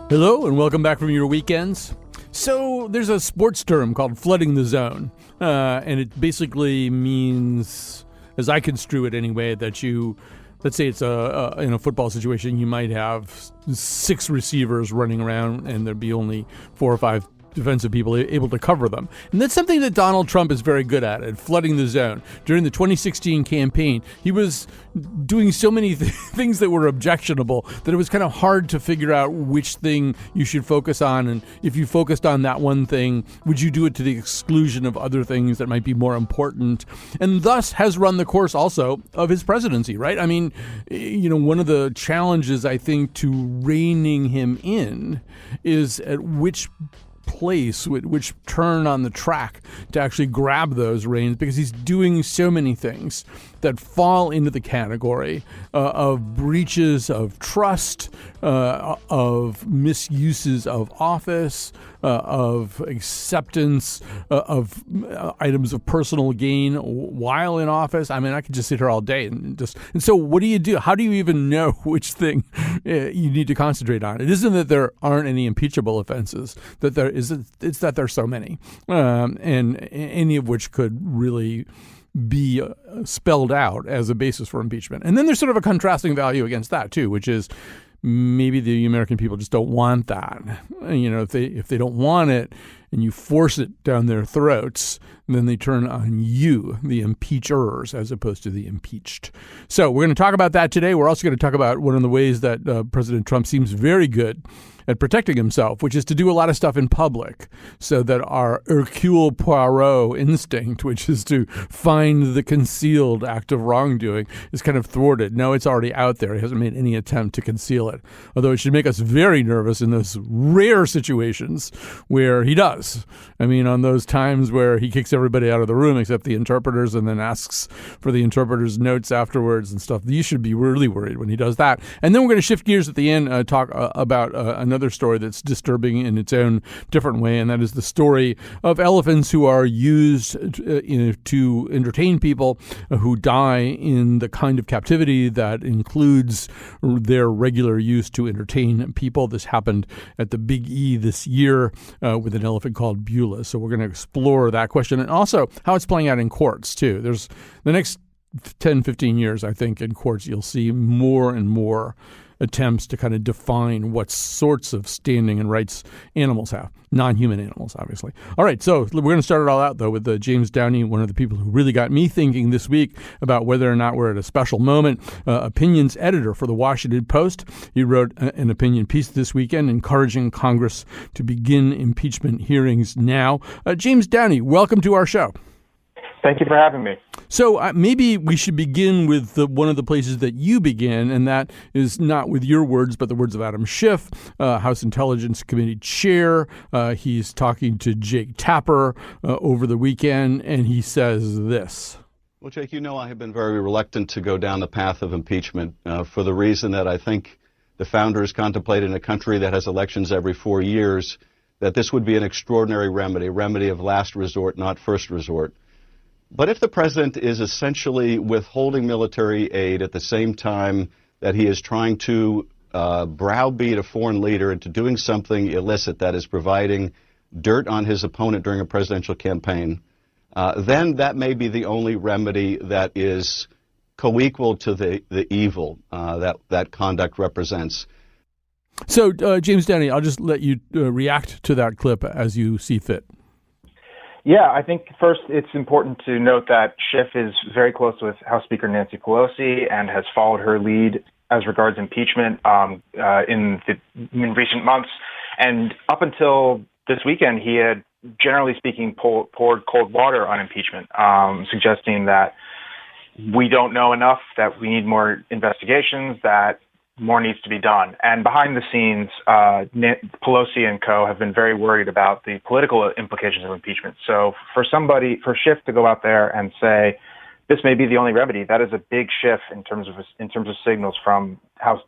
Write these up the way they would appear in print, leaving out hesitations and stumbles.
Hello, and welcome back from your weekends. So there's a sports term called flooding the zone, and it basically means, as I construe it anyway, that let's say it's in a football situation, you might have 6 receivers running around, and there'd be only 4 or 5 defensive people able to cover them. And that's something that Donald Trump is very good at flooding the zone. During the 2016 campaign, he was doing so many things that were objectionable that it was kind of hard to figure out which thing you should focus on. And if you focused on that one thing, would you do it to the exclusion of other things that might be more important? And thus has run the course also of his presidency, right? I mean, one of the challenges, I think, to reining him in is at which turn on the track to actually grab those reins, because he's doing so many things that fall into the category of breaches of trust, of misuses of office, of acceptance of items of personal gain while in office. I mean, I could just sit here all day and so what do you do? How do you even know which thing you need to concentrate on? It isn't that there aren't any impeachable offenses, it's that there's so many, and any of which could really be spelled out as a basis for impeachment. And then there's sort of a contrasting value against that too, which is maybe the American people just don't want that. If they don't want it and you force it down their throats, then they turn on you, the impeachers, as opposed to the impeached. So we're going to talk about that today. We're also going to talk about one of the ways that President Trump seems very good at protecting himself, which is to do a lot of stuff in public, so that our Hercule Poirot instinct, which is to find the concealed act of wrongdoing, is kind of thwarted. No, it's already out there. He hasn't made any attempt to conceal it, although it should make us very nervous in those rare situations where he does. I mean, on those times where he kicks everybody out of the room except the interpreters and then asks for the interpreters' notes afterwards and stuff. You should be really worried when he does that. And then we're going to shift gears at the end, talk about another story that's disturbing in its own different way, and that is the story of elephants who are used to entertain people who die in the kind of captivity that includes their regular use to entertain people. This happened at the Big E this year with an elephant called Beulah. So we're going to explore that question and also how it's playing out in courts too. There's the next 10, 15 years, I think, in courts, you'll see more and more attempts to kind of define what sorts of standing and rights animals have. Non-human animals, obviously. All right, so we're going to start it all out, though, with James Downey, one of the people who really got me thinking this week about whether or not we're at a special moment. Opinions editor for the Washington Post. He wrote an opinion piece this weekend encouraging Congress to begin impeachment hearings now. James Downey, welcome to our show. Thank you for having me. So maybe we should begin with one of the places that you begin, and that is not with your words, but the words of Adam Schiff, House Intelligence Committee chair. He's talking to Jake Tapper over the weekend, and he says this. Well, Jake, I have been very reluctant to go down the path of impeachment for the reason that I think the founders contemplated in a country that has elections every 4 years, that this would be an extraordinary remedy, a remedy of last resort, not first resort. But if the president is essentially withholding military aid at the same time that he is trying to browbeat a foreign leader into doing something illicit, that is providing dirt on his opponent during a presidential campaign, then that may be the only remedy that is co-equal to the evil that conduct represents. So, James Downey, I'll just let you react to that clip as you see fit. Yeah, I think first it's important to note that Schiff is very close with House Speaker Nancy Pelosi and has followed her lead as regards impeachment in recent months. And up until this weekend, he had, generally speaking, poured cold water on impeachment, suggesting that we don't know enough, that we need more investigations, that more needs to be done. And behind the scenes, Pelosi and co. have been very worried about the political implications of impeachment. So for Schiff to go out there and say this may be the only remedy. That is a big shift in terms of signals from House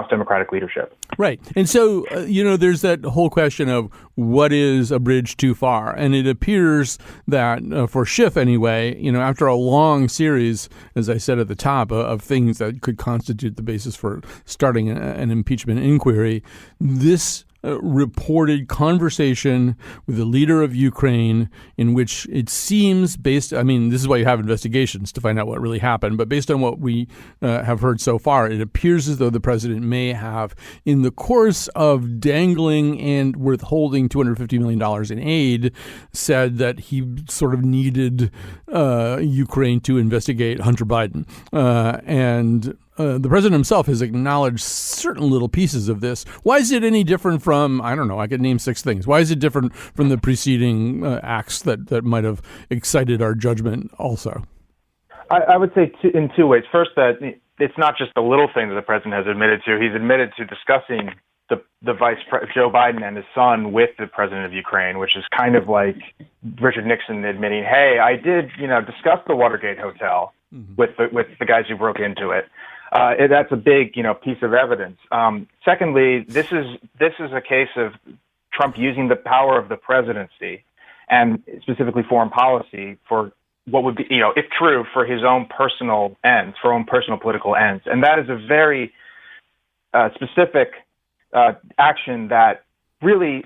Democratic leadership. Right. And so, there's that whole question of what is a bridge too far? And it appears that for Schiff anyway, after a long series, as I said at the top, of things that could constitute the basis for starting an impeachment inquiry, this reported conversation with the leader of Ukraine in which it seems this is why you have investigations to find out what really happened. But based on what we have heard so far, it appears as though the president may have, in the course of dangling and withholding $250 million in aid, said that he sort of needed Ukraine to investigate Hunter Biden. And the president himself has acknowledged certain little pieces of this. Why is it any different from, I don't know, I could name 6 things. Why is it different from the preceding acts that might have excited our judgment also? I would say in 2 ways. First, that it's not just the little things that the president has admitted to. He's admitted to discussing Joe Biden and his son with the president of Ukraine, which is kind of like Richard Nixon admitting, hey, I did, discuss the Watergate Hotel with the guys who broke into it. That's a big, piece of evidence. Secondly, this is a case of Trump using the power of the presidency and specifically foreign policy for what would be, if true, for his own personal ends, for own personal political ends. And that is a very specific action that really,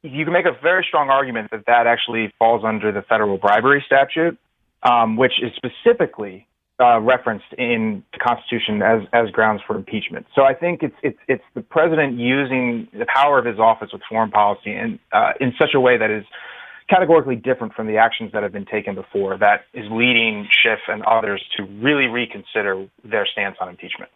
you can make a very strong argument that actually falls under the federal bribery statute, which is specifically referenced in the Constitution as grounds for impeachment. So I think it's the president using the power of his office with foreign policy and in such a way that is categorically different from the actions that have been taken before, that is leading Schiff and others to really reconsider their stance on impeachment.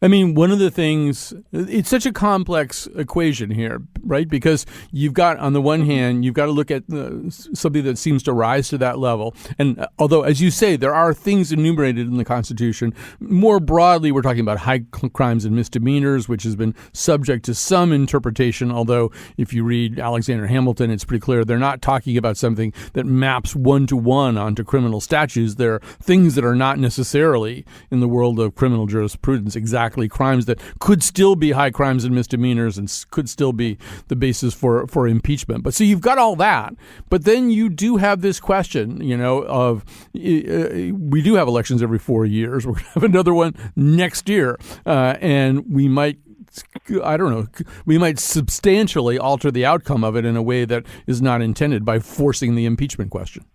I mean, one of the things, it's such a complex equation here, right? Because you've got, on the one hand, you've got to look at something that seems to rise to that level. And although, as you say, there are things enumerated in the Constitution, more broadly, we're talking about high crimes and misdemeanors, which has been subject to some interpretation. Although, if you read Alexander Hamilton, it's pretty clear they're not talking about something that maps one-to-one onto criminal statutes. They're things that are not necessarily, in the world of criminal jurisprudence, exactly crimes that could still be high crimes and misdemeanors and could still be the basis for impeachment. But so you've got all that. But then you do have this question, of we do have elections every 4 years. We're going to have another one next year. And we might substantially alter the outcome of it in a way that is not intended by forcing the impeachment question.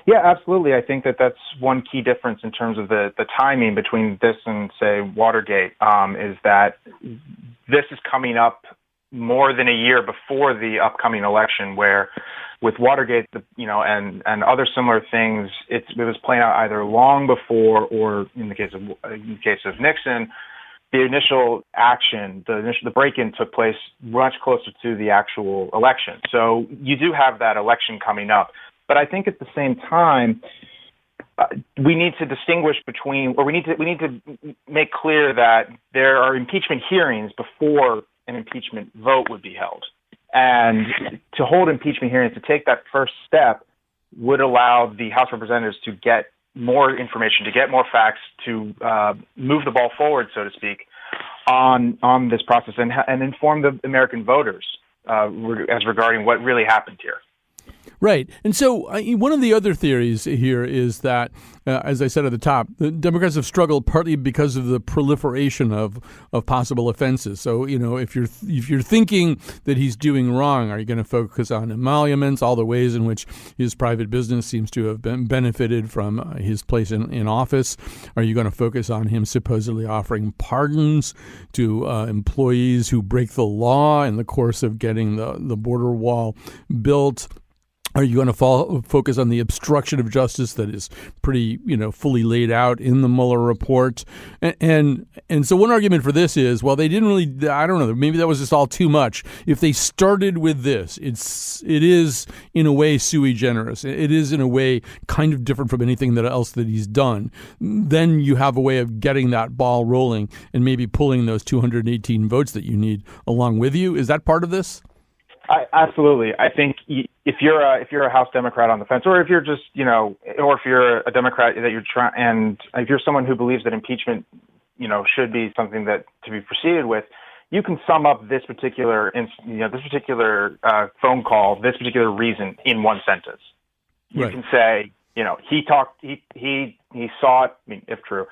Yeah, absolutely. I think that's one key difference in terms of the timing between this and, say, Watergate, is that this is coming up more than a year before the upcoming election, where with Watergate, and other similar things, it was playing out either long before or, in the case of Nixon, the initial action, the break-in took place much closer to the actual election. So you do have that election coming up. But I think at the same time, we need to distinguish between, or we need to make clear that there are impeachment hearings before an impeachment vote would be held. And to hold impeachment hearings, to take that first step, would allow the House of Representatives to get more information, to get more facts, to move the ball forward, so to speak, on this process and inform the American voters as regarding what really happened here. Right. And so one of the other theories here is that, as I said at the top, the Democrats have struggled partly because of the proliferation of possible offenses. So, if you're thinking that he's doing wrong, are you going to focus on emoluments, all the ways in which his private business seems to have benefited from his place in office? Are you going to focus on him supposedly offering pardons to employees who break the law in the course of getting the border wall built? Are you going to focus on the obstruction of justice that is pretty, fully laid out in the Mueller report? And so one argument for this is, well, they didn't really, I don't know, maybe that was just all too much. If they started with this, it is in a way sui generis. It is in a way kind of different from anything else that he's done. Then you have a way of getting that ball rolling and maybe pulling those 218 votes that you need along with you. Is that part of this? Absolutely. I think if you're a House Democrat on the fence, or if you're just or if you're a Democrat that you're trying, and if you're someone who believes that impeachment, should be something that to be proceeded with, you can sum up this particular phone call, this particular reason in one sentence. You can say, he sought, if true,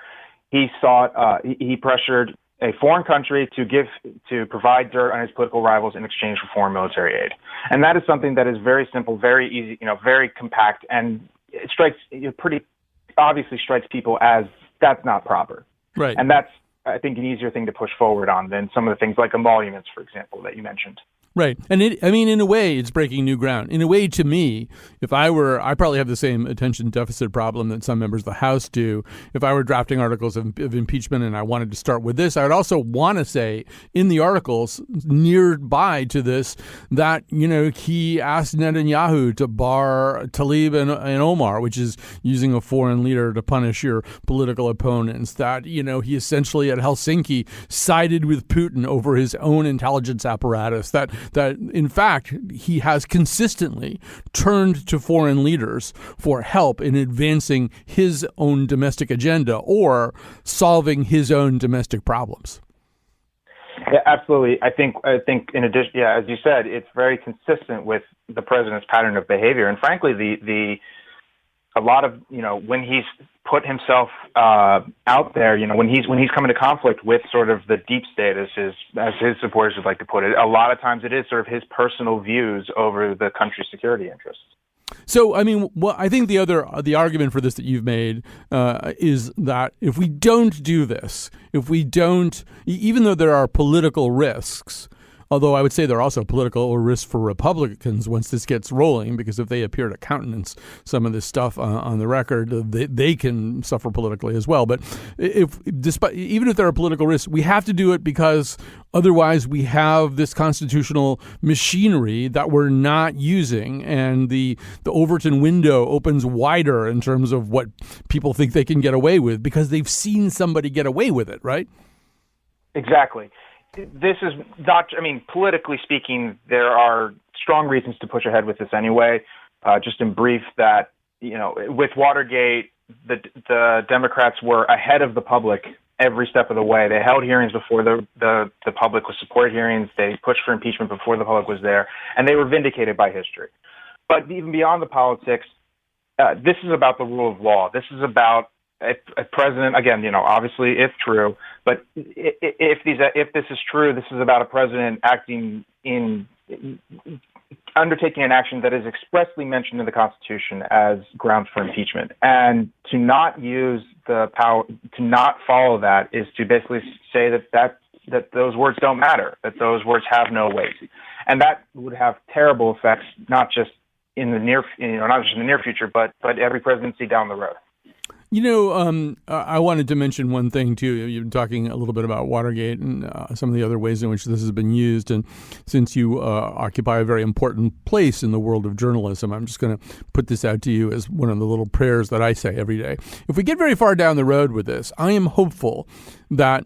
he pressured a foreign country to provide dirt on his political rivals in exchange for foreign military aid. And that is something that is very simple, very easy, very compact, and it pretty obviously strikes people as that's not proper. Right. And that's, I think, an easier thing to push forward on than some of the things like emoluments, for example, that you mentioned. Right. And in a way, it's breaking new ground. In a way, to me, I probably have the same attention deficit problem that some members of the House do. If I were drafting articles of impeachment and I wanted to start with this, I would also want to say in the articles nearby to this that, he asked Netanyahu to bar Tlaib and Omar, which is using a foreign leader to punish your political opponents, that, he essentially at Helsinki sided with Putin over his own intelligence apparatus, that in fact, he has consistently turned to foreign leaders for help in advancing his own domestic agenda or solving his own domestic problems. Yeah, absolutely. I think in addition, as you said, it's very consistent with the president's pattern of behavior. And frankly, a lot of, when he's put himself out there, when he's come into conflict with sort of the deep state, as his supporters would like to put it, a lot of times it is sort of his personal views over the country's security interests. So, I think the argument for this that you've made is that if we don't do this, even though there are political risks, although I would say there are also political risks for Republicans once this gets rolling, because if they appear to countenance some of this stuff on the record, they can suffer politically as well. But even if there are political risks, we have to do it because otherwise we have this constitutional machinery that we're not using, and the Overton window opens wider in terms of what people think they can get away with because they've seen somebody get away with it, right? Exactly. This is not, politically speaking, there are strong reasons to push ahead with this anyway. Just in brief, that, with Watergate, the Democrats were ahead of the public every step of the way. They held hearings before the public was support hearings. They pushed for impeachment before the public was there, and they were vindicated by history. But even beyond the politics, this is about the rule of law. This is about a president, again, obviously, if true, but if this is true, this is about a president undertaking an action that is expressly mentioned in the Constitution as grounds for impeachment. And to not use the power, to not follow that, is to basically say that those words don't matter, that those words have no weight, and that would have terrible effects, not just in the near future, but every presidency down the road. I wanted to mention one thing, too. You've been talking a little bit about Watergate and some of the other ways in which this has been used. And since you occupy a very important place in the world of journalism, I'm just going to put this out to you as one of the little prayers that I say every day. If we get very far down the road with this, I am hopeful that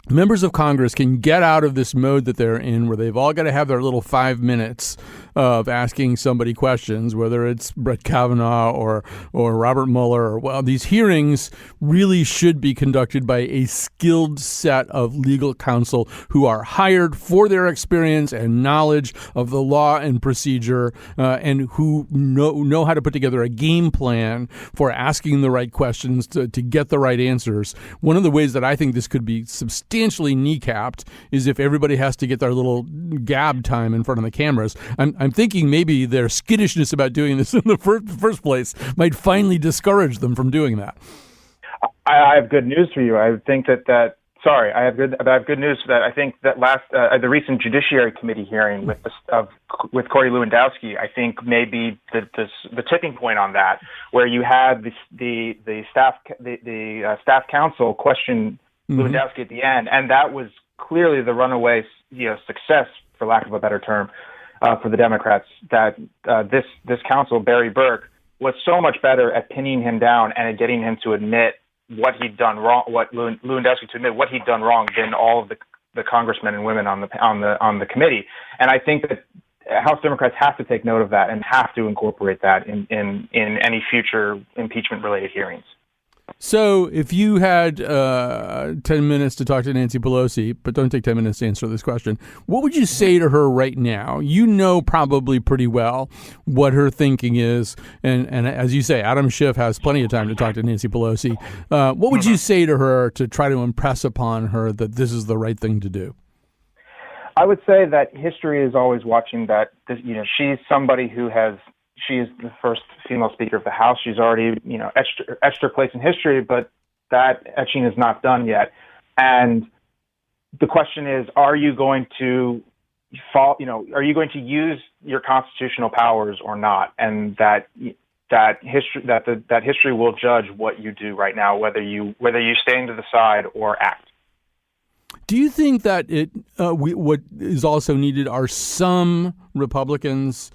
members of Congress can get out of this mode that they're in, where they've all got to have their little 5 minutes of asking somebody questions, whether it's Brett Kavanaugh or Robert Mueller. Well, these hearings really should be conducted by a skilled set of legal counsel who are hired for their experience and knowledge of the law and procedure, and who know how to put together a game plan for asking the right questions to get the right answers. One of the ways that I think this could be substantially kneecapped is if everybody has to get their little gab time in front of the cameras. I'm thinking maybe their skittishness about doing this in the first place might finally discourage them from doing that. I have good news for you. I think I have good news for that. I think that the recent Judiciary Committee hearing with Corey Lewandowski, I think maybe the tipping point on that, where you had the staff counsel question Lewandowski at the end, and that was clearly the runaway success, for lack of a better term, for the Democrats. That this counsel, Barry Burke, was so much better at pinning him down and at getting him to admit what he'd done wrong, Lewandowski to admit what he'd done wrong, than all of the congressmen and women on the committee. And I think that House Democrats have to take note of that and have to incorporate that in any future impeachment-related hearings. So if you had 10 minutes to talk to Nancy Pelosi, but don't take 10 minutes to answer this question, what would you say to her right now? You know probably pretty well what her thinking is. And as you say, Adam Schiff has plenty of time to talk to Nancy Pelosi. What would you say to her to try to impress upon her that this is the right thing to do? I would say that history is always watching that. She's somebody who she is the first female Speaker of the House. She's already, etched her place in history, but that etching is not done yet. And the question is, are you going to use your constitutional powers or not? And that history will judge what you do right now, whether you stand to the side or act. Do you think that what is also needed are some Republicans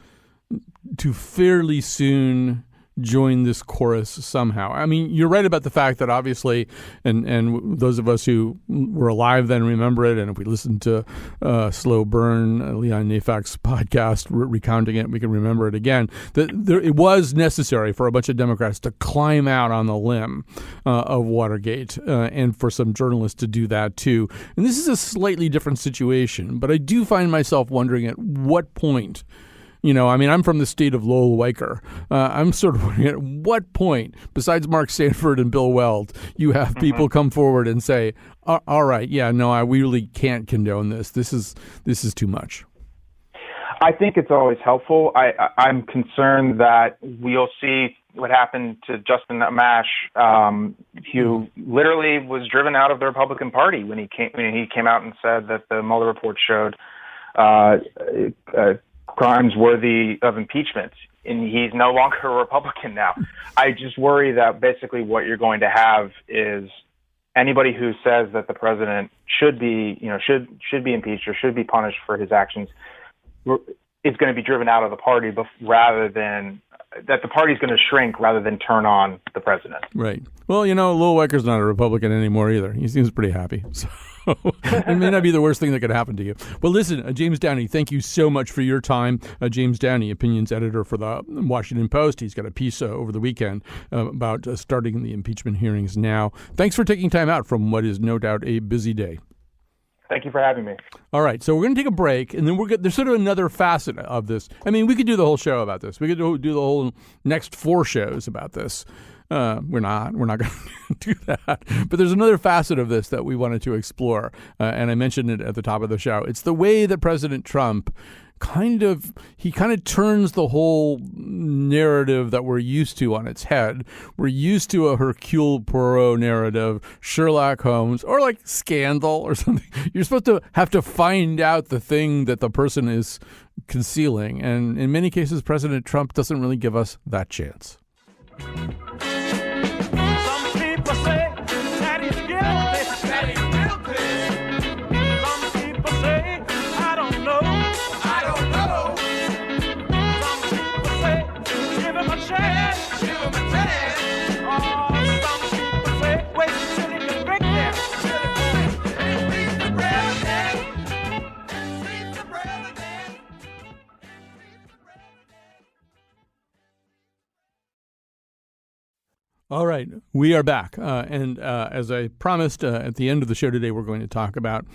to fairly soon join this chorus somehow? I mean, you're right about the fact that obviously, and those of us who were alive then remember it, and if we listen to Slow Burn, Leon Neyfak's podcast recounting it, we can remember it again, that it was necessary for a bunch of Democrats to climb out on the limb of Watergate, and for some journalists to do that too. And this is a slightly different situation, but I do find myself wondering at what point, I'm from the state of Lowell Weicker. I'm sort of wondering at what point, besides Mark Sanford and Bill Weld, you have people come forward and say, all right, we really can't condone this. This is too much. I think it's always helpful. I'm concerned that we'll see what happened to Justin Amash, who literally was driven out of the Republican Party when he came out and said that the Mueller report showed crimes worthy of impeachment, and he's no longer a Republican now. I just worry that basically what you're going to have is anybody who says that the president should be impeached or should be punished for his actions is going to be driven out of the party, rather than that the party's going to shrink rather than turn on the president. Right. Well, Lowell Weicker's not a Republican anymore either. He seems pretty happy. So it may not be the worst thing that could happen to you. Well, listen, James Downey, thank you so much for your time. James Downey, opinions editor for the Washington Post. He's got a piece over the weekend about starting the impeachment hearings now. Thanks for taking time out from what is no doubt a busy day. Thank you for having me. All right, so we're going to take a break, and then there's sort of another facet of this. I mean, we could do the whole show about this. We could do the whole next 4 shows about this. We're not going to do that. But there's another facet of this that we wanted to explore, and I mentioned it at the top of the show. It's the way that President Trump kind of turns the whole narrative that we're used to on its head. We're used to a Hercule Poirot narrative, Sherlock Holmes, or like Scandal or something. You're supposed to have to find out the thing that the person is concealing. And in many cases, President Trump doesn't really give us that chance. All right, we are back. And as I promised at the end of the show today, we're going to talk about,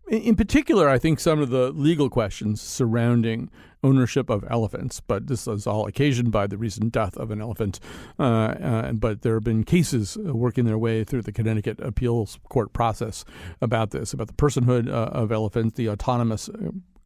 in particular, I think some of the legal questions surrounding ownership of elephants. But this is all occasioned by the recent death of an elephant. But there have been cases working their way through the Connecticut appeals court process about this, about the personhood of elephants, the autonomous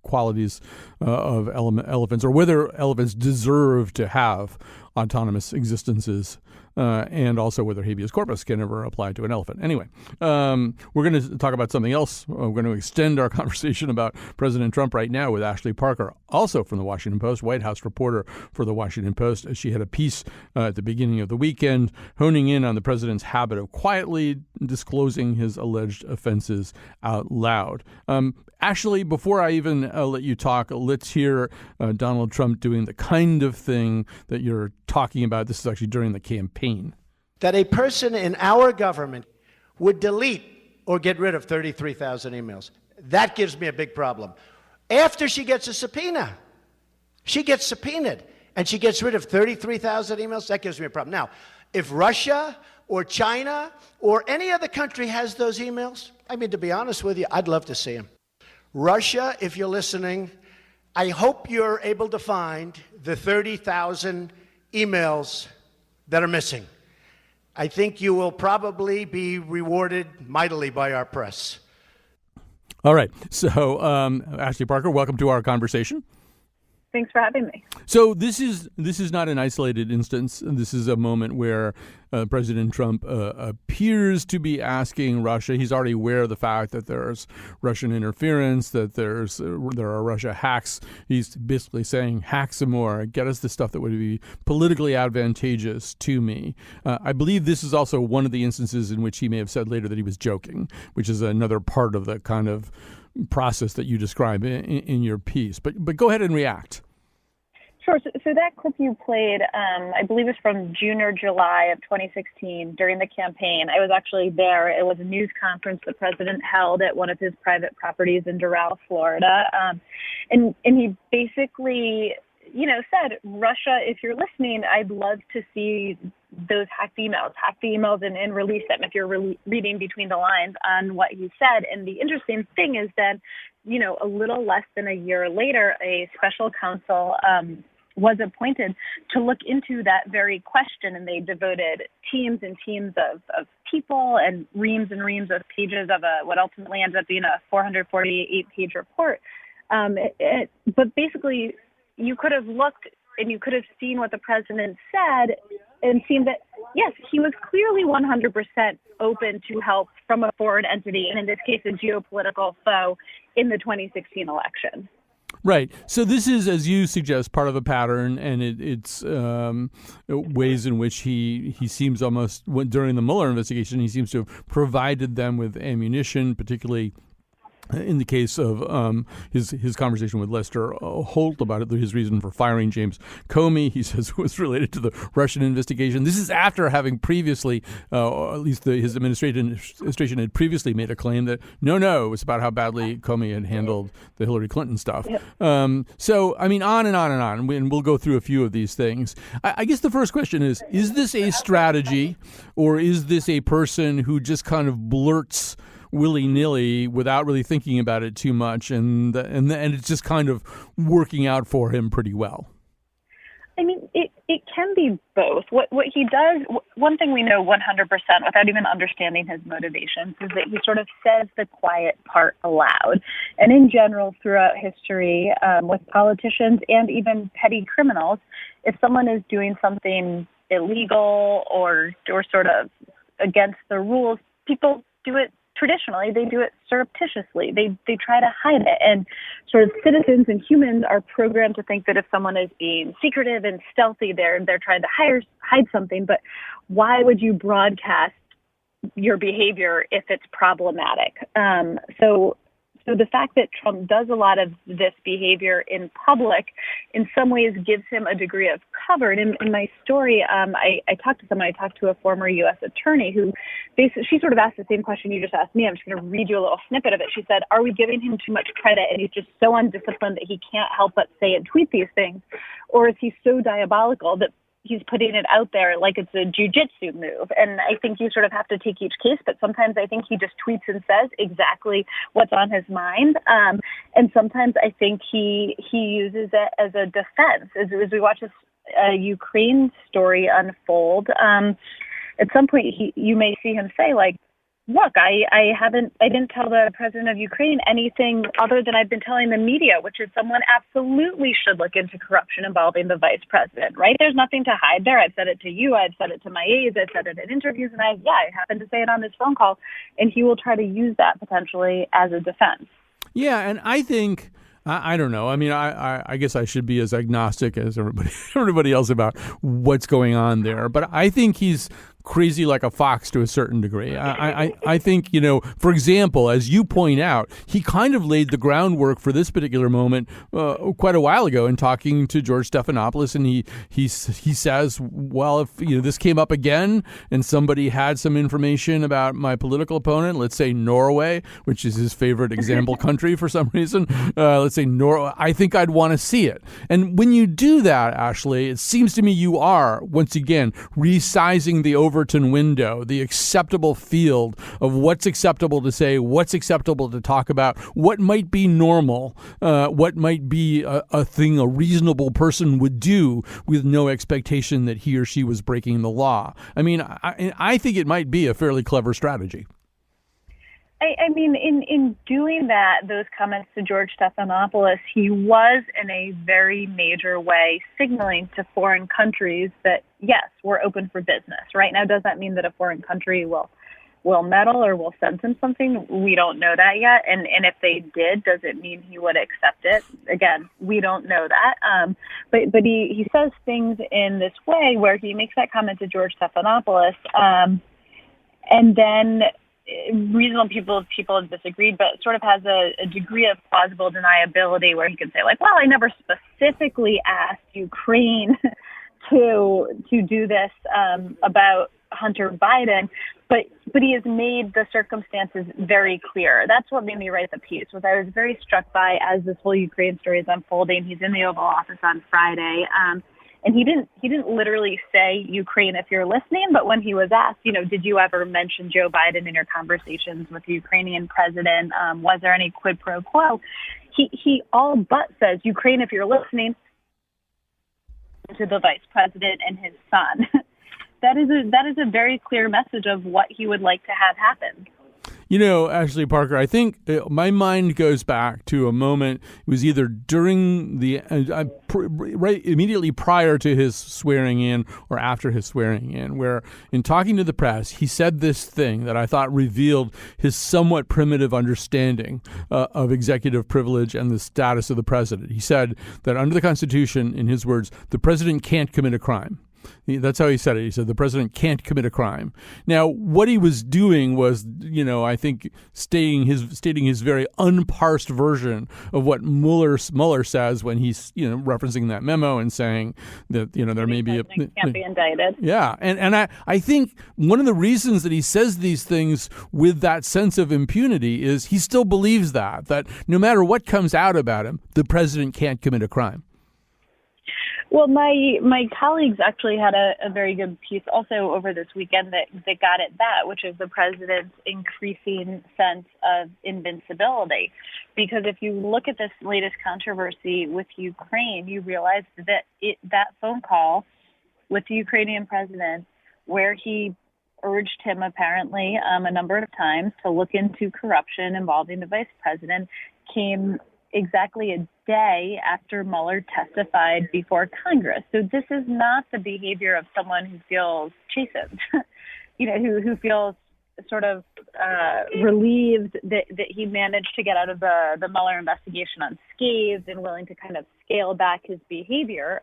qualities of elephants, or whether elephants deserve to have autonomous existences, and also whether habeas corpus can ever apply to an elephant. Anyway, we're going to talk about something else. We're going to extend our conversation about President Trump right now with Ashley Parker, also from the Washington Post, White House reporter for the Washington Post. She had a piece at the beginning of the weekend honing in on the president's habit of quietly disclosing his alleged offenses out loud. Ashley, before I even let you talk, let's hear Donald Trump doing the kind of thing that you're talking about. This is actually during the campaign. That a person in our government would delete or get rid of 33,000 emails. That gives me a big problem. After she gets a subpoena, She gets subpoenaed, and she gets rid of 33,000 emails. That gives me a problem. Now, if Russia or China or any other country has those emails, I mean, to be honest with you, I'd love to see them. Russia, if you're listening, I hope you're able to find the 30,000 emails that are missing. I think you will probably be rewarded mightily by our press. All right. So, Ashley Parker, welcome to our conversation. Thanks for having me. So this is not an isolated instance. This is a moment where President Trump appears to be asking Russia. He's already aware of the fact that there's Russian interference, that there are Russia hacks. He's basically saying, hack some more, get us the stuff that would be politically advantageous to me. I believe this is also one of the instances in which he may have said later that he was joking, which is another part of the kind of process that you describe in your piece. But go ahead and react. Sure. So that clip you played, I believe it's from June or July of 2016 during the campaign. I was actually there. It was a news conference the president held at one of his private properties in Doral, Florida. And he basically, said, Russia, if you're listening, I'd love to see those hack the emails and release them if you're reading between the lines on what he said. And the interesting thing is that, a little less than a year later, a special counsel was appointed to look into that very question. And they devoted teams and teams of people and reams of pages of what ultimately ends up being a 448-page report. But basically, you could have looked and you could have seen what the president said and seen that, yes, he was clearly 100% open to help from a foreign entity, and in this case, a geopolitical foe in the 2016 election. Right. So this is, as you suggest, part of a pattern, and it's ways in which he seems almost, during the Mueller investigation, he seems to have provided them with ammunition, particularly in the case of his conversation with Lester Holt about his reason for firing James Comey, he says was related to the Russian investigation. This is after having previously, or at least his administration had previously made a claim that no, it was about how badly Comey had handled the Hillary Clinton stuff. Yep. So, I mean, on and on and on, and we'll go through a few of these things. I guess the first question is this a strategy, or is this a person who just kind of blurts willy-nilly without really thinking about it too much, and it's just kind of working out for him pretty well? I mean, it can be both. What he does, one thing we know 100% without even understanding his motivations is that he sort of says the quiet part aloud. And in general, throughout history, with politicians and even petty criminals, if someone is doing something illegal or sort of against the rules, people do it. Traditionally, they do it surreptitiously. They try to hide it. And sort of citizens and humans are programmed to think that if someone is being secretive and stealthy, they're trying to hide something. But why would you broadcast your behavior if it's problematic? So the fact that Trump does a lot of this behavior in public in some ways gives him a degree of cover. And in my story, I talked to a former U.S. attorney who basically, she sort of asked the same question you just asked me. I'm just going to read you a little snippet of it. She said, are we giving him too much credit and he's just so undisciplined that he can't help but say and tweet these things? Or is he so diabolical that he's putting it out there like it's a jujitsu move? And I think you sort of have to take each case, but sometimes I think he just tweets and says exactly what's on his mind. And sometimes I think he uses it as a defense. As we watch this Ukraine story unfold, at some point you may see him say, like, look, I didn't tell the president of Ukraine anything other than I've been telling the media, which is someone absolutely should look into corruption involving the vice president, right? There's nothing to hide there. I've said it to you. I've said it to my aides. I've said it in interviews. And I happened to say it on this phone call. And he will try to use that potentially as a defense. Yeah. And I think, I don't know. I mean, I guess I should be as agnostic as everybody else about what's going on there. But I think he's crazy like a fox to a certain degree. I think, for example, as you point out, he kind of laid the groundwork for this particular moment quite a while ago in talking to George Stephanopoulos, and he says, well, if this came up again and somebody had some information about my political opponent, let's say Norway, which is his favorite example country for some reason, let's say Norway, I think I'd want to see it. And when you do that, Ashley, it seems to me you are, once again, resizing the Overton window, the acceptable field of what's acceptable to say, what's acceptable to talk about, what might be normal, what might be a thing a reasonable person would do with no expectation that he or she was breaking the law. I mean, I think it might be a fairly clever strategy. I mean, in doing that, those comments to George Stephanopoulos, he was in a very major way signaling to foreign countries that, yes, we're open for business. Right now, does that mean that a foreign country will meddle or will send him something? We don't know that yet. And if they did, does it mean he would accept it? Again, we don't know that. But he says things in this way where he makes that comment to George Stephanopoulos, and then reasonable people have disagreed, but sort of has a degree of plausible deniability where he can say, like, well, I never specifically asked Ukraine to do this about Hunter Biden, but he has made the circumstances very clear. That's what made me write the piece. Was I was very struck by, as this whole Ukraine story is unfolding, he's in the Oval Office on Friday, and he didn't literally say Ukraine if you're listening, but when he was asked, did you ever mention Joe Biden in your conversations with the Ukrainian president? Was there any quid pro quo? He all but says Ukraine if you're listening to the vice president and his son. That is a very clear message of what he would like to have happen. Ashley Parker, I think my mind goes back to a moment. It was either during right immediately prior to his swearing in or after his swearing in, where in talking to the press, he said this thing that I thought revealed his somewhat primitive understanding of executive privilege and the status of the president. He said that under the Constitution, in his words, the president can't commit a crime. That's how he said it. He said the president can't commit a crime. Now, what he was doing was, I think stating his very unparsed version of what Mueller says when he's, referencing that memo and saying that, there may be can't be indicted. Yeah, and I think one of the reasons that he says these things with that sense of impunity is he still believes that no matter what comes out about him, the president can't commit a crime. Well, my colleagues actually had a very good piece also over this weekend that got at that, which is the president's increasing sense of invincibility. Because if you look at this latest controversy with Ukraine, you realize that that phone call with the Ukrainian president, where he urged him apparently a number of times to look into corruption involving the vice president, came exactly a day after Mueller testified before Congress. So this is not the behavior of someone who feels chastened, who feels sort of relieved that he managed to get out of the Mueller investigation unscathed and willing to kind of scale back his behavior.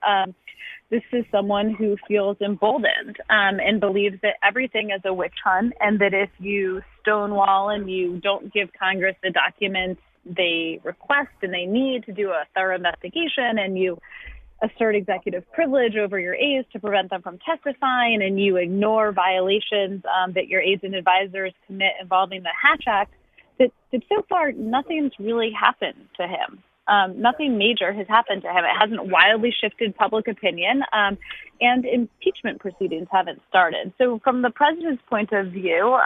This is someone who feels emboldened and believes that everything is a witch hunt, and that if you stonewall and you don't give Congress the documents they request and they need to do a thorough investigation, and you assert executive privilege over your aides to prevent them from testifying, and you ignore violations that your aides and advisors commit involving the Hatch Act, that so far nothing's really happened to him. Nothing major has happened to him. It hasn't wildly shifted public opinion, and impeachment proceedings haven't started. So from the president's point of view,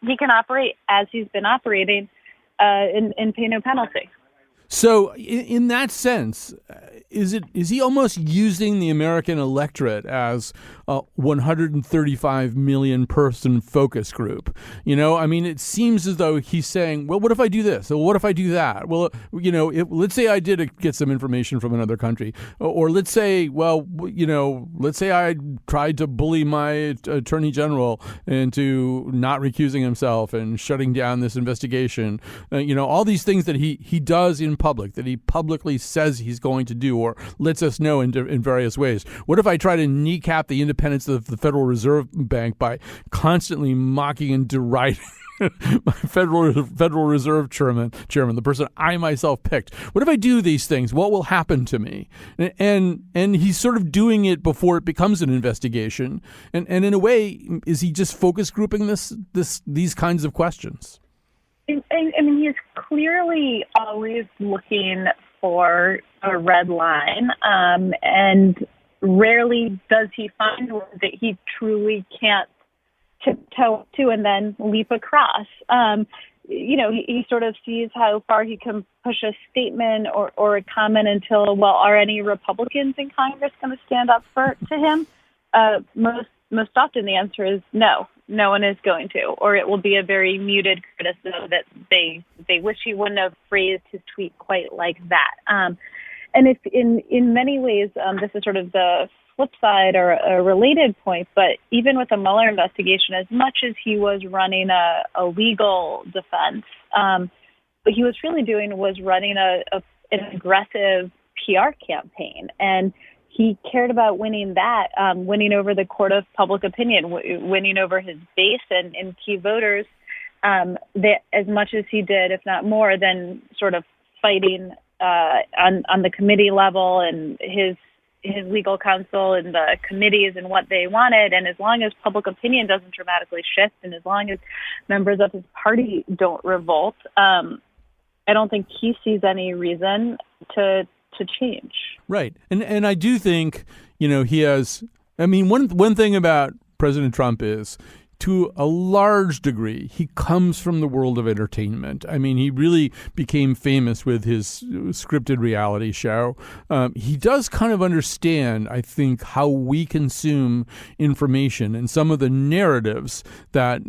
he can operate as he's been operating and pay no penalty. So in that sense, is he almost using the American electorate as a 135 million person focus group? It seems as though he's saying, well, what if I do this? Or what if I do that? Well, let's say I did get some information from another country, or let's say I tried to bully my attorney general into not recusing himself and shutting down this investigation. All these things that he does in public, that he publicly says he's going to do, or lets us know in various ways? What if I try to kneecap the independence of the Federal Reserve Bank by constantly mocking and deriding my Federal Reserve chairman, the person I myself picked? What if I do these things? What will happen to me? And he's sort of doing it before it becomes an investigation. And in a way, is he just focus grouping these kinds of questions? I mean, he's clearly always looking for a red line, and rarely does he find one that he truly can't tiptoe to and then leap across. He sort of sees how far he can push a statement or a comment until, well, are any Republicans in Congress going to stand up to him? Most often the answer is no. No one is going to, or it will be a very muted criticism that they wish he wouldn't have phrased his tweet quite like that. And if in many ways this is sort of the flip side or a related point, but even with the Mueller investigation, as much as he was running a legal defense, what he was really doing was running an aggressive PR campaign. And he cared about winning that, winning over the court of public opinion, winning over his base and key voters, that as much as he did, if not more, than sort of fighting on the committee level and his legal counsel and the committees and what they wanted. And as long as public opinion doesn't dramatically shift, and as long as members of his party don't revolt, I don't think he sees any reason to change. Right. And I do think, he has, one thing about President Trump is, to a large degree, he comes from the world of entertainment. I mean, he really became famous with his scripted reality show. He does kind of understand, I think, how we consume information and some of the narratives that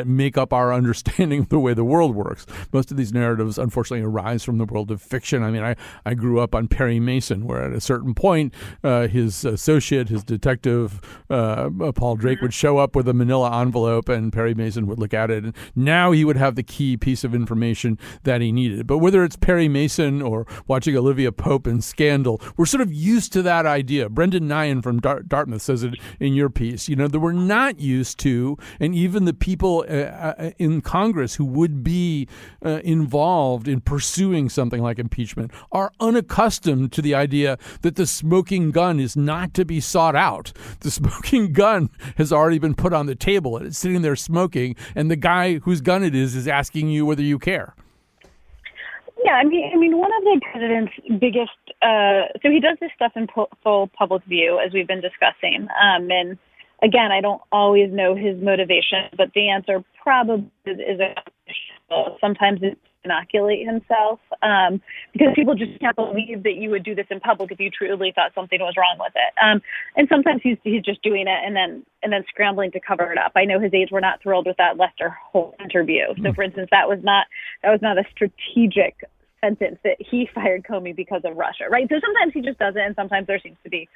make up our understanding of the way the world works. Most of these narratives, unfortunately, arise from the world of fiction. I mean, I grew up on Perry Mason, where at a certain point, his associate, his detective, Paul Drake, would show up with a manila envelope, and Perry Mason would look at it, and now he would have the key piece of information that he needed. But whether it's Perry Mason or watching Olivia Pope in Scandal, we're sort of used to that idea. Brendan Nyan from Dartmouth says it in your piece, that we're not used to, and even the people in Congress who would be involved in pursuing something like impeachment are unaccustomed to the idea that the smoking gun is not to be sought out. The smoking gun has already been put on the table, and it's sitting there smoking, and the guy whose gun it is asking you whether you care. Yeah, I mean, one of the president's biggest, so he does this stuff in full public view, as we've been discussing. And again, I don't always know his motivation, but the answer probably is sometimes it's inoculate himself, because people just can't believe that you would do this in public if you truly thought something was wrong with it. And sometimes he's just doing it and then scrambling to cover it up. I know his aides were not thrilled with that Lester Holt interview. So, for instance, that was not a strategic sentence that he fired Comey because of Russia, right? So sometimes he just does it, and sometimes there seems to be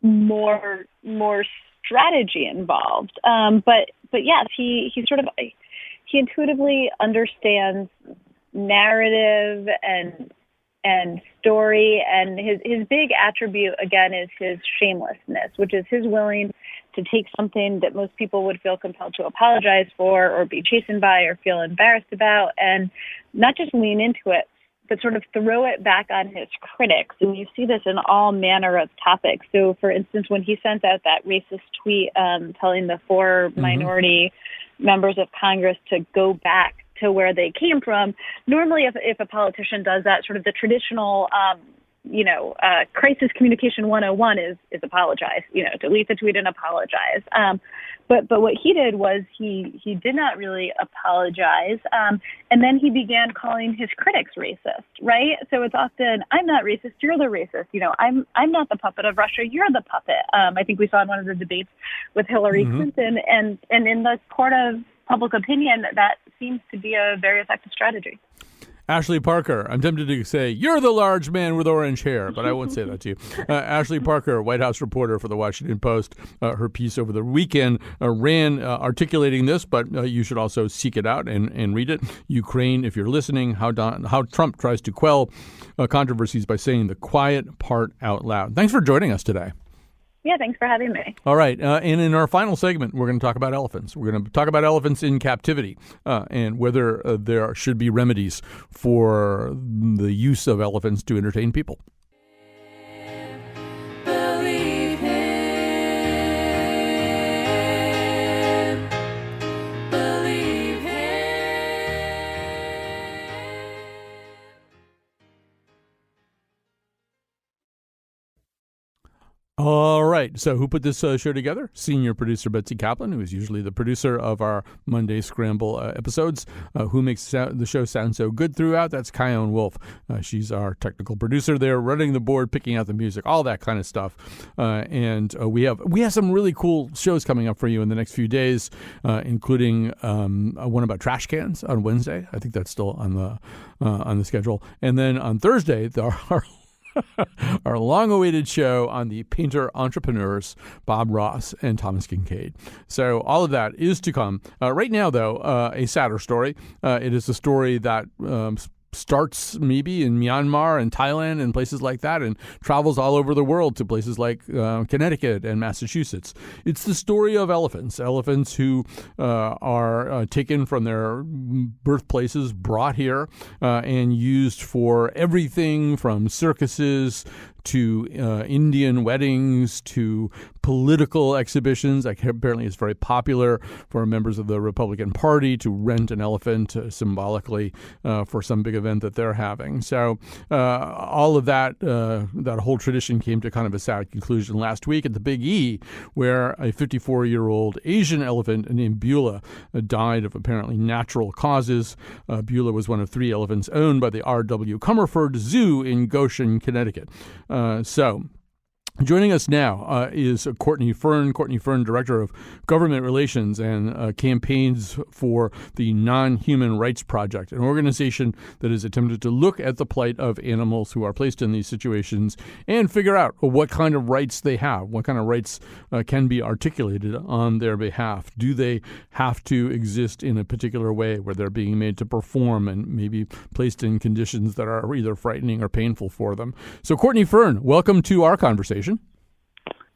more strategy involved. But yes, he intuitively understands narrative and story, and his big attribute, again, is his shamelessness, which is his willing to take something that most people would feel compelled to apologize for or be chastened by or feel embarrassed about, and not just lean into it, but sort of throw it back on his critics. And you see this in all manner of topics. So, for instance, when he sent out that racist tweet telling the 4 minority members of Congress to go back to where they came from, normally if a politician does that, sort of the traditional crisis communication 101 is apologize, delete the tweet and apologize. But what he did was he did not really apologize. And then he began calling his critics racist, right? So it's often, I'm not racist, you're the racist. I'm not the puppet of Russia, you're the puppet. I think we saw in one of the debates with Hillary Clinton, and in the court of public opinion, that seems to be a very effective strategy. Ashley Parker, I'm tempted to say, you're the large man with orange hair, but I won't say that to you. Ashley Parker, White House reporter for the Washington Post. Her piece over the weekend ran articulating this, but you should also seek it out and read it. Ukraine, if you're listening, how Trump tries to quell controversies by saying the quiet part out loud. Thanks for joining us today. Yeah, thanks for having me. All right. And in our final segment, we're going to talk about elephants. We're going to talk about elephants in captivity and whether there should be remedies for the use of elephants to entertain people. Believe him. Believe him. All right. So who put this show together? Senior producer Betsy Kaplan, who is usually the producer of our Monday Scramble episodes. Who makes the show sound so good throughout? That's Kyone Wolf. She's our technical producer there, running the board, picking out the music, all that kind of stuff. And we have some really cool shows coming up for you in the next few days, including one about trash cans on Wednesday. I think that's still on the schedule. And then on Thursday, our long-awaited show on the painter entrepreneurs, Bob Ross and Thomas Kincaid. So all of that is to come. Right now, though, a sadder story. It is a story that starts maybe in Myanmar and Thailand and places like that and travels all over the world to places like Connecticut and Massachusetts. It's the story of elephants who are taken from their birthplaces, brought here, and used for everything from circuses to Indian weddings to political exhibitions. Apparently it's very popular for members of the Republican Party to rent an elephant symbolically for some big event that they're having. So all of that whole tradition came to kind of a sad conclusion last week at the Big E, where a 54-year-old Asian elephant named Beulah died of apparently natural causes. Beulah was one of 3 elephants owned by the R.W. Comerford Zoo in Goshen, Connecticut. So joining us now is Courtney Fern. Courtney Fern, Director of Government Relations and Campaigns for the Non-Human Rights Project, an organization that has attempted to look at the plight of animals who are placed in these situations and figure out what kind of rights they have, what kind of rights can be articulated on their behalf. Do they have to exist in a particular way where they're being made to perform and maybe placed in conditions that are either frightening or painful for them? So Courtney Fern, welcome to our conversation.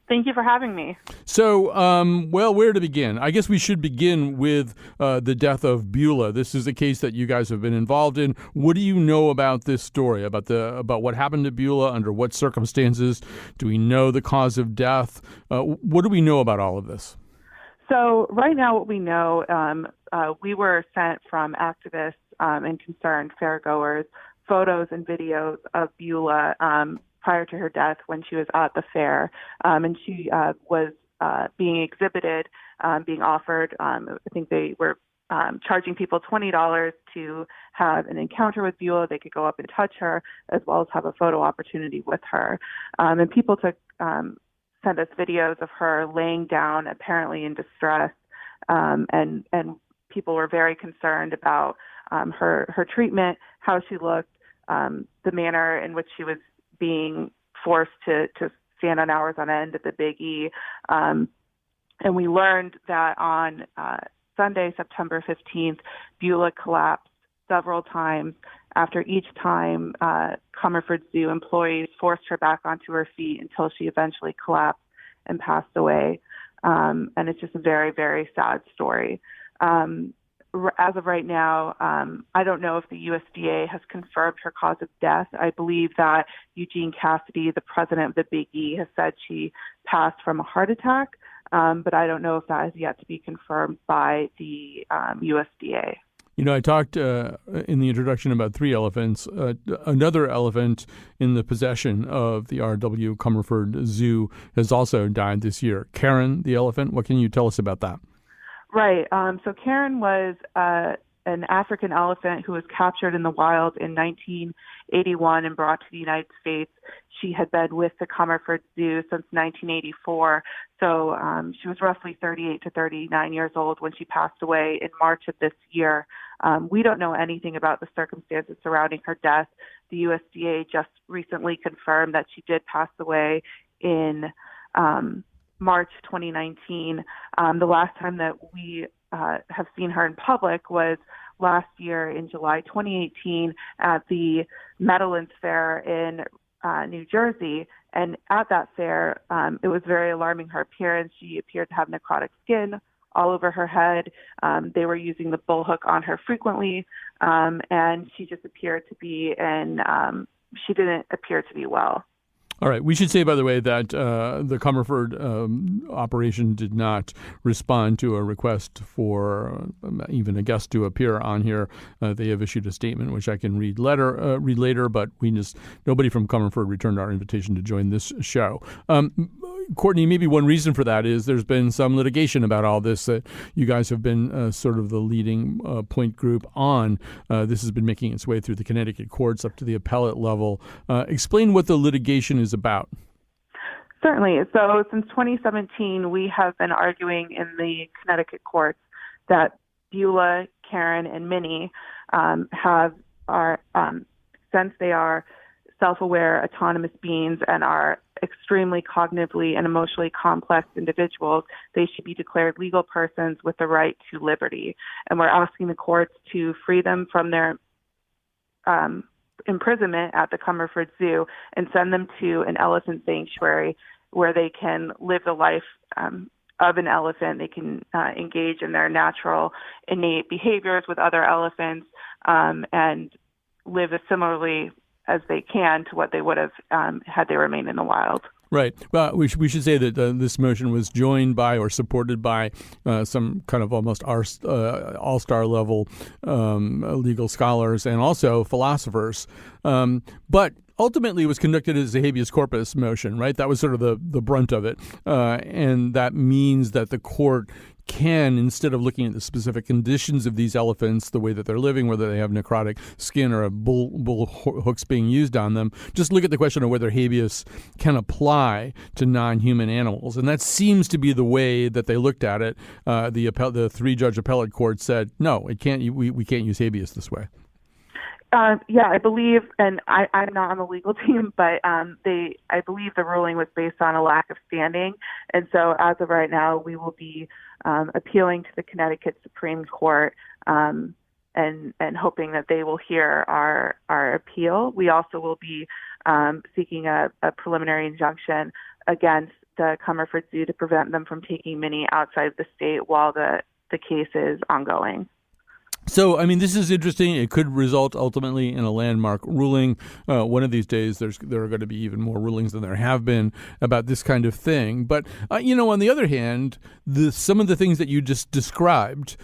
Thank you for having me. So, where to begin? I guess we should begin with the death of Beulah. This is a case that you guys have been involved in. What do you know about this story, about what happened to Beulah, under what circumstances? Do we know the cause of death? What do we know about all of this? So right now what we know, we were sent from activists and concerned fairgoers photos and videos of Beulah prior to her death when she was at the fair. And she was being exhibited, being offered, I think they were charging people $20 to have an encounter with Beulah. They could go up and touch her, as well as have a photo opportunity with her. And people sent us videos of her laying down, apparently in distress, and people were very concerned about her treatment, how she looked, the manner in which she was being forced to stand on hours on end at the Big E. And we learned that on Sunday, September 15th, Beulah collapsed several times. After each time, Comerford Zoo employees forced her back onto her feet until she eventually collapsed and passed away. And it's just a very, very sad story. As of right now, I don't know if the USDA has confirmed her cause of death. I believe that Eugene Cassidy, the president of the Big E, has said she passed from a heart attack, but I don't know if that is yet to be confirmed by the USDA. You know, I talked in the introduction about 3 elephants. Another elephant in the possession of the R.W. Comerford Zoo has also died this year. Karen, the elephant, what can you tell us about that? Right. So Karen was an African elephant who was captured in the wild in 1981 and brought to the United States. She had been with the Comerford Zoo since 1984. So she was roughly 38 to 39 years old when she passed away in March of this year. We don't know anything about the circumstances surrounding her death. The USDA just recently confirmed that she did pass away in March 2019. The last time that we have seen her in public was last year in July 2018 at the Meadowlands Fair in New Jersey. And at that fair, it was very alarming, her appearance. She appeared to have necrotic skin all over her head. They were using the bullhook on her frequently, and she just appeared to be she didn't appear to be well. All right. We should say, by the way, that the Comerford operation did not respond to a request for even a guest to appear on here. They have issued a statement, which I can read later, but nobody from Comerford returned our invitation to join this show. Courtney, maybe one reason for that is there's been some litigation about all this that you guys have been sort of the leading point group on. This has been making its way through the Connecticut courts up to the appellate level. Explain what the litigation is about. Certainly. So since 2017, we have been arguing in the Connecticut courts that Beulah, Karen, and Minnie since they are self-aware, autonomous beings and are extremely cognitively and emotionally complex individuals, they should be declared legal persons with the right to liberty. And we're asking the courts to free them from their imprisonment at the Comerford Zoo and send them to an elephant sanctuary where they can live the life of an elephant. They can engage in their natural, innate behaviors with other elephants and live as similarly as they can to what they would have had they remained in the wild. Right. Well, we should say that this motion was joined by or supported by some kind of almost all-star level legal scholars and also philosophers. But ultimately, it was conducted as a habeas corpus motion, right? That was sort of the brunt of it. And that means that the court can, instead of looking at the specific conditions of these elephants, the way that they're living, whether they have necrotic skin or a bull hooks being used on them, just look at the question of whether habeas can apply to non-human animals. And that seems to be the way that they looked at it. The three-judge appellate court said, no, it can't. We can't use habeas this way. Yeah, I believe, and I'm not on the legal team, but I believe the ruling was based on a lack of standing. And so as of right now, we will be appealing to the Connecticut Supreme Court and hoping that they will hear our appeal. We also will be seeking a preliminary injunction against the Comerford Zoo to prevent them from taking Minnie outside the state while the case is ongoing. So, I mean, this is interesting. It could result ultimately in a landmark ruling. One of these days, there are going to be even more rulings than there have been about this kind of thing. But, on the other hand, some of the things that you just described,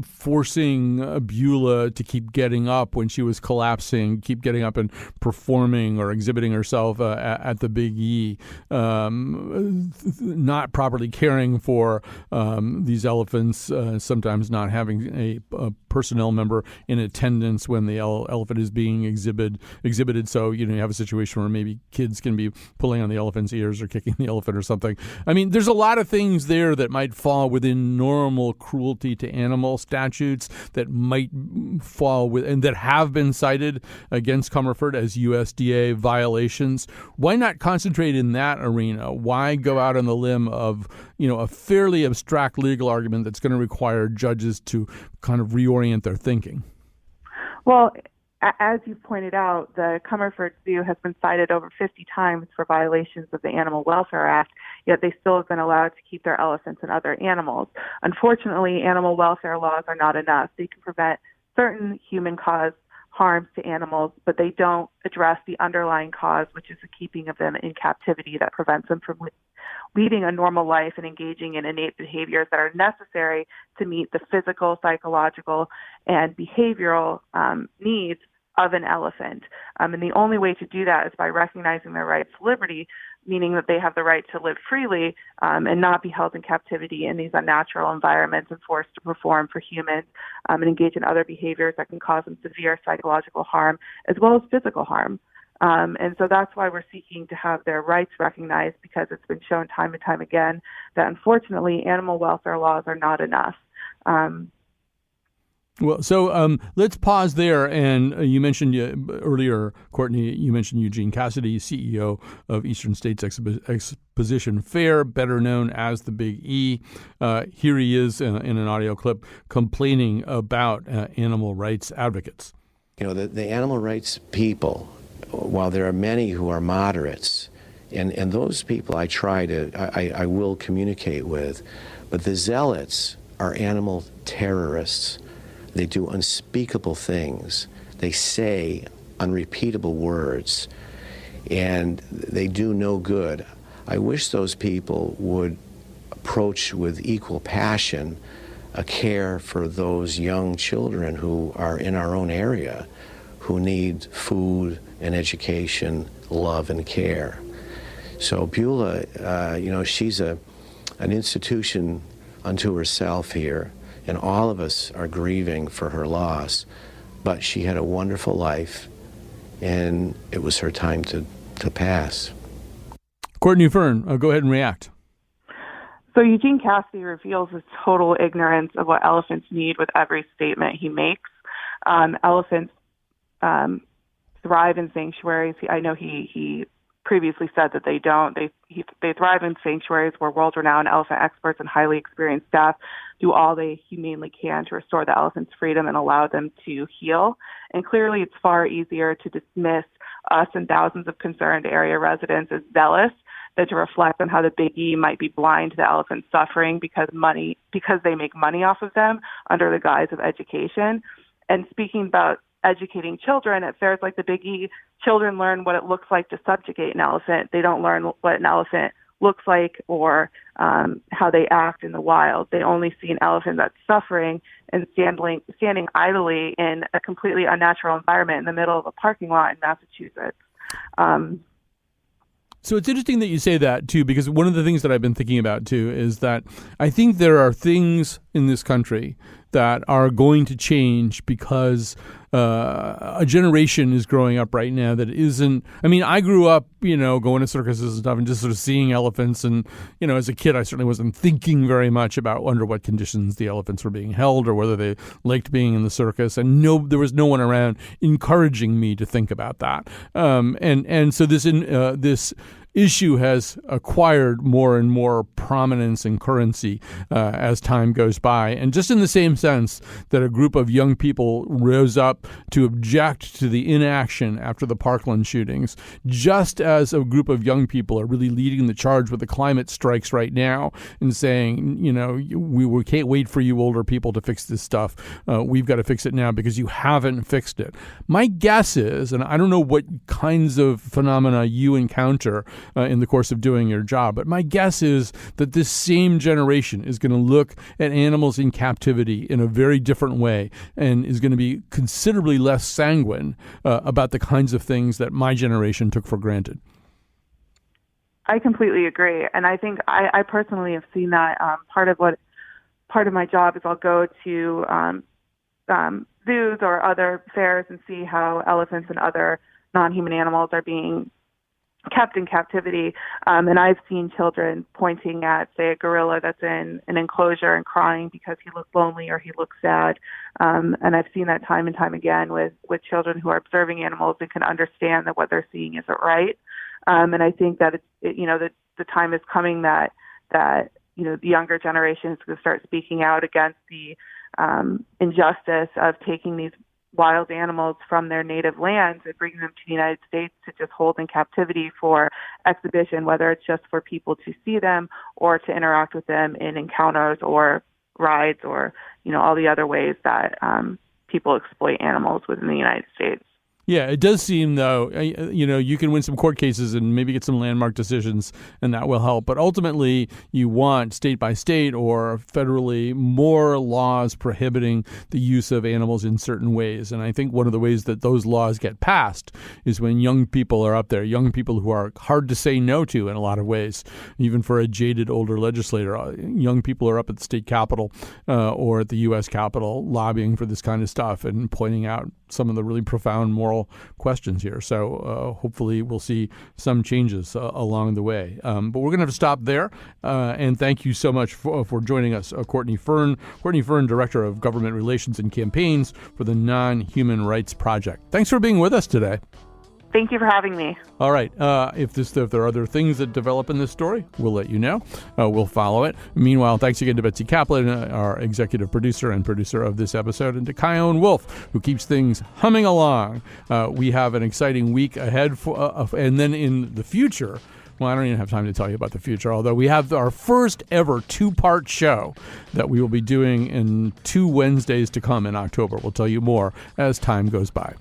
forcing Beulah to keep getting up when she was collapsing, keep getting up and performing or exhibiting herself at the Big E, not properly caring for these elephants, sometimes not having a personnel member in attendance when the elephant is being exhibited. So, you have a situation where maybe kids can be pulling on the elephant's ears or kicking the elephant or something. I mean, there's a lot of things there that might fall within normal cruelty to animal statutes that might fall with, and that have been cited against Comerford as USDA violations. Why not concentrate in that arena? Why go out on the limb of, a fairly abstract legal argument that's going to require judges to kind of reorient their thinking? Well, as you pointed out, the Comerford Zoo has been cited over 50 times for violations of the Animal Welfare Act, yet they still have been allowed to keep their elephants and other animals. Unfortunately, animal welfare laws are not enough. They can prevent certain human-caused harms to animals, but they don't address the underlying cause, which is the keeping of them in captivity that prevents them from leading a normal life and engaging in innate behaviors that are necessary to meet the physical, psychological, and behavioral needs of an elephant. And the only way to do that is by recognizing their right to liberty. meaning that they have the right to live freely and not be held in captivity in these unnatural environments and forced to perform for humans and engage in other behaviors that can cause them severe psychological harm as well as physical harm. And so that's why we're seeking to have their rights recognized, because it's been shown time and time again that unfortunately animal welfare laws are not enough. Well, so let's pause there. And you mentioned earlier, Courtney, you mentioned Eugene Cassidy, CEO of Eastern States Exposition Fair, better known as the Big E. Here he is in an audio clip complaining about animal rights advocates. You know, the animal rights people, while there are many who are moderates, and those people I will communicate with, but the zealots are animal terrorists. They do unspeakable things. They say unrepeatable words, and they do no good. I wish those people would approach with equal passion a care for those young children who are in our own area, who need food and education, love and care. So Beulah, she's an institution unto herself here, and all of us are grieving for her loss, but she had a wonderful life, and it was her time to pass. Courtney Fern, go ahead and react. So Eugene Cassidy reveals his total ignorance of what elephants need with every statement he makes. Elephants thrive in sanctuaries. I know he previously said that they don't. They thrive in sanctuaries where world-renowned elephant experts and highly experienced staff do all they humanely can to restore the elephant's freedom and allow them to heal. And clearly it's far easier to dismiss us and thousands of concerned area residents as zealous than to reflect on how the Big E might be blind to the elephant's suffering because they make money off of them under the guise of education. And speaking about educating children at fairs like the Big E, children learn what it looks like to subjugate an elephant. They don't learn what an elephant looks like or how they act in the wild. They only see an elephant that's suffering and standing idly in a completely unnatural environment in the middle of a parking lot in Massachusetts. So it's interesting that you say that, too, because one of the things that I've been thinking about, too, is that I think there are things in this country that are going to change because a generation is growing up right now that isn't. I mean, I grew up, going to circuses and stuff and just sort of seeing elephants. And, as a kid, I certainly wasn't thinking very much about under what conditions the elephants were being held or whether they liked being in the circus. And there was no one around encouraging me to think about that. And so this issue has acquired more and more prominence and currency as time goes by. And just in the same sense that a group of young people rose up to object to the inaction after the Parkland shootings, just as a group of young people are really leading the charge with the climate strikes right now and saying, we can't wait for you older people to fix this stuff. We've got to fix it now because you haven't fixed it. My guess is, and I don't know what kinds of phenomena you encounter in the course of doing your job, but my guess is that this same generation is going to look at animals in captivity in a very different way and is going to be considerably less sanguine about the kinds of things that my generation took for granted. I completely agree. And I think I personally have seen that part of my job is I'll go to zoos or other fairs and see how elephants and other non-human animals are being kept in captivity. And I've seen children pointing at, say, a gorilla that's in an enclosure and crying because he looks lonely or he looks sad. And I've seen that time and time again with children who are observing animals and can understand that what they're seeing isn't right. And I think that the time is coming that the younger generation is going to start speaking out against the injustice of taking these wild animals from their native lands and bringing them to the United States to just hold in captivity for exhibition, whether it's just for people to see them or to interact with them in encounters or rides or, all the other ways that people exploit animals within the United States. Yeah, it does seem, though, you can win some court cases and maybe get some landmark decisions, and that will help. But ultimately, you want state by state or federally more laws prohibiting the use of animals in certain ways. And I think one of the ways that those laws get passed is when young people are up there, young people who are hard to say no to in a lot of ways, even for a jaded older legislator. Young people are up at the state capitol or at the U.S. Capitol lobbying for this kind of stuff and pointing out some of the really profound moral questions here. So hopefully we'll see some changes along the way. But we're going to have to stop there. And thank you so much for joining us, Courtney Fern. Courtney Fern, Director of Government Relations and Campaigns for the Non-Human Rights Project. Thanks for being with us today. Thank you for having me. All right. If there are other things that develop in this story, we'll let you know. We'll follow it. Meanwhile, thanks again to Betsy Kaplan, our executive producer and producer of this episode, and to Kyone Wolf, who keeps things humming along. We have an exciting week ahead, and then in the future, well, I don't even have time to tell you about the future, although we have our first ever two-part show that we will be doing in 2 Wednesdays to come in October. We'll tell you more as time goes by.